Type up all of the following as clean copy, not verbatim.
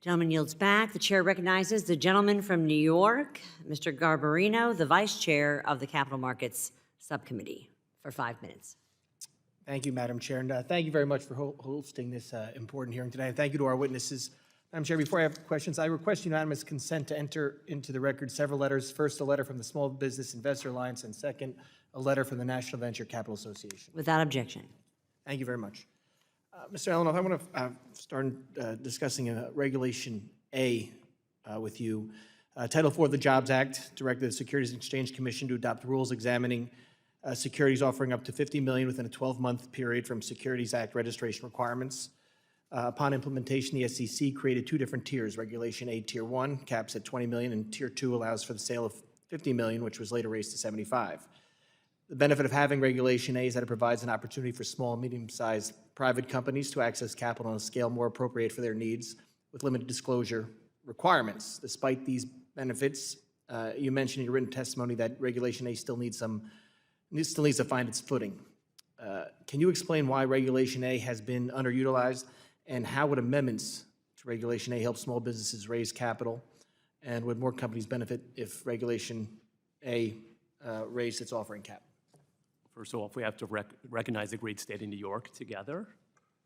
Gentleman yields back. The chair recognizes the gentleman from New York, Mr. Garbarino, the vice chair of the Capital Markets Subcommittee, for 5 minutes. Thank you, Madam Chair, and thank you very much for hosting this important hearing today. And thank you to our witnesses. Madam Chair, before I have questions, I request unanimous consent to enter into the record several letters. First, a letter from the Small Business Investor Alliance, and second, a letter from the National Venture Capital Association. Without objection. Thank you very much. Mr. Elenoff, I want to start discussing Regulation A with you. Title IV of the Jobs Act directed the Securities and Exchange Commission to adopt rules examining securities offering up to $50 million within a 12-month period from Securities Act registration requirements. Upon implementation, the SEC created two different tiers. Regulation A Tier 1 caps at $20 million, and Tier 2 allows for the sale of $50 million, which was later raised to $75. The benefit of having Regulation A is that it provides an opportunity for small and medium-sized private companies to access capital on a scale more appropriate for their needs with limited disclosure requirements. Despite these benefits, you mentioned in your written testimony that Regulation A still needs to find its footing. Can you explain why Regulation A has been underutilized, and how would amendments to Regulation A help small businesses raise capital, and would more companies benefit if Regulation A raised its offering cap? First of all, if we have to recognize the great state of New York together,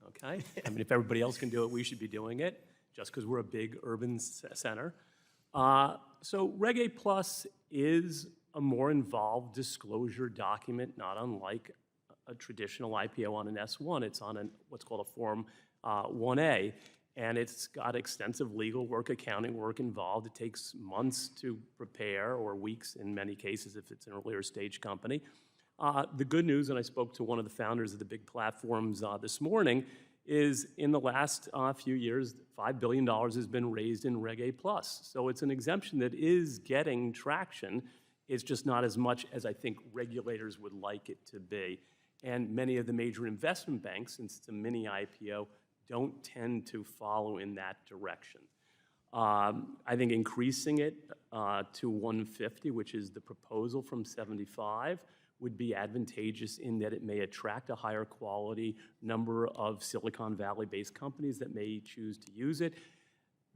okay? I mean, if everybody else can do it, we should be doing it, just because we're a big urban center. So Reg A Plus is a more involved disclosure document, not unlike a traditional IPO on an S1. It's on what's called a Form 1A, and it's got extensive legal work, accounting work involved. It takes months to prepare, or weeks in many cases if it's an earlier stage company. The good news, and I spoke to one of the founders of the big platforms this morning, is in the last few years, $5 billion has been raised in Reg A+. So it's an exemption that is getting traction. It's just not as much as I think regulators would like it to be. And many of the major investment banks, since it's a mini IPO, don't tend to follow in that direction. I think increasing it to 150, which is the proposal from 75, would be advantageous in that it may attract a higher quality number of Silicon Valley-based companies that may choose to use it.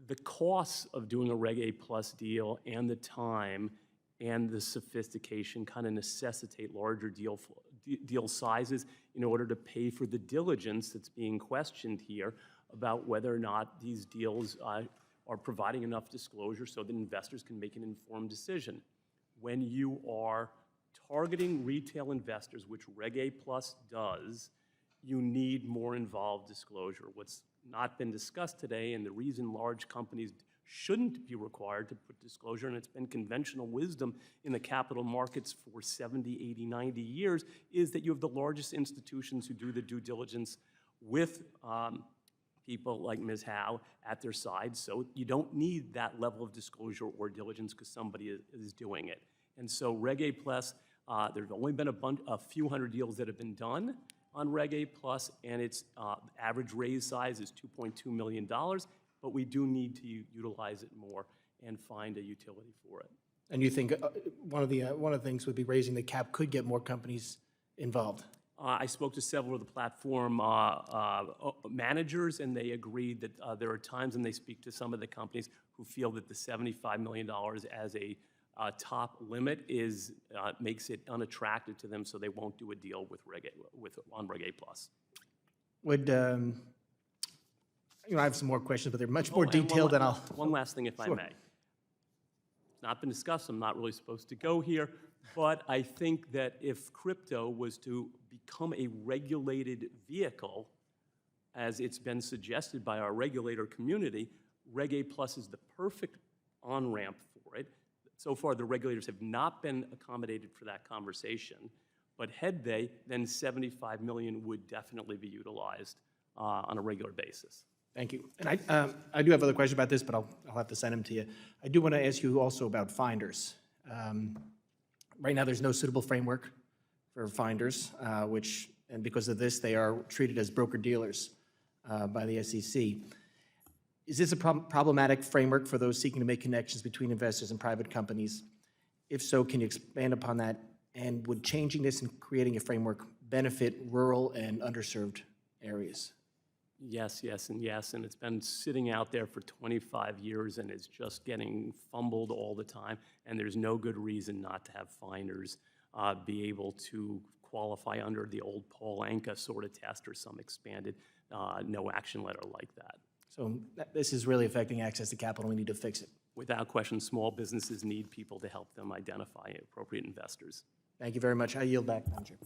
The costs of doing a Reg A Plus deal and the time and the sophistication kind of necessitate larger deal sizes in order to pay for the diligence that's being questioned here about whether or not these deals are providing enough disclosure so that investors can make an informed decision. When you are targeting retail investors, which Reg A Plus does, you need more involved disclosure. What's not been discussed today, and the reason large companies shouldn't be required to put disclosure, and it's been conventional wisdom in the capital markets for 70, 80, 90 years, is that you have the largest institutions who do the due diligence with people like Ms. Howe at their side, so you don't need that level of disclosure or diligence because somebody is doing it. And so Reg A Plus, there have only been a few hundred deals that have been done on Reg A Plus, and its average raise size is $2.2 million, but we do need to utilize it more and find a utility for it. And you think one of the things would be raising the cap could get more companies involved? I spoke to several of the platform managers, and they agreed that there are times when they speak to some of the companies who feel that the $75 million as a top limit makes it unattractive to them, so they won't do a deal with on Reg A Plus. Would I have some more questions, but they're much more detailed than I'll. One last thing, if I may. It's not been discussed. I'm not really supposed to go here, but I think that if crypto was to become a regulated vehicle, as it's been suggested by our regulator community, Reg A Plus is the perfect on-ramp for it. So far, the regulators have not been accommodated for that conversation, but had they, then $75 million would definitely be utilized on a regular basis. Thank you. And I do have other questions about this, but I'll have to send them to you. I do want to ask you also about finders. Right now, there's no suitable framework for finders, and because of this, they are treated as broker-dealers by the SEC. Is this a problematic framework for those seeking to make connections between investors and private companies? If so, can you expand upon that? And would changing this and creating a framework benefit rural and underserved areas? Yes, yes, and it's been sitting out there for 25 years, and it's just getting fumbled all the time, and there's no good reason not to have finders be able to qualify under the old Paul Anka sort of test or some expanded no action letter like that. So this is really affecting access to capital. We need to fix it. Without question, small businesses need people to help them identify appropriate investors. Thank you very much. I yield back, Madam Chair.